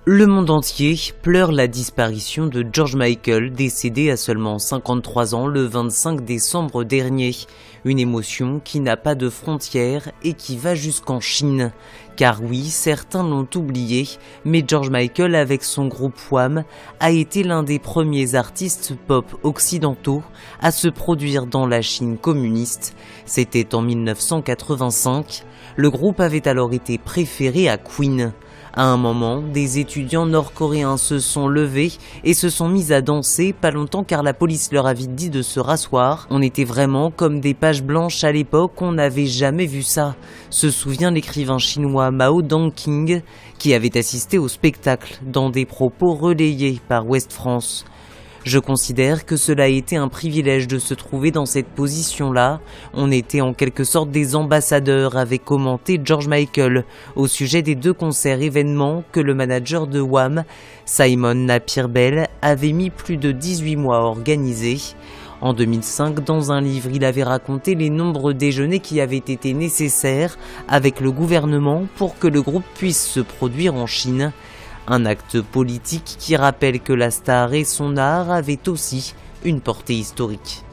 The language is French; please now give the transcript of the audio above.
Le monde entier pleure la disparition de George Michael, décédé à seulement 53 ans le 25 décembre dernier. Une émotion qui n'a pas de frontières et qui va jusqu'en Chine. Car oui, certains l'ont oublié, mais George Michael avec son groupe Wham a été l'un des premiers artistes pop occidentaux à se produire dans la Chine communiste. C'était en 1985. Le groupe avait alors été préféré à Queen. À un moment, des étudiants nord-coréens se sont levés et se sont mis à danser, pas longtemps car la police leur a vite dit de se rasseoir. On était vraiment comme des pages blanches à l'époque, on n'avait jamais vu ça, se souvient l'écrivain chinois Mao Dongqing, qui avait assisté au spectacle dans des propos relayés par Ouest France. Je considère que cela a été un privilège de se trouver dans cette position-là. On était en quelque sorte des ambassadeurs, avait commenté George Michael au sujet des 2 concerts événements que le manager de Wham, Simon Napier-Bell, avait mis plus de 18 mois à organiser. En 2005, dans un livre, il avait raconté les nombreux déjeuners qui avaient été nécessaires avec le gouvernement pour que le groupe puisse se produire en Chine. Un acte politique qui rappelle que la star et son art avaient aussi une portée historique.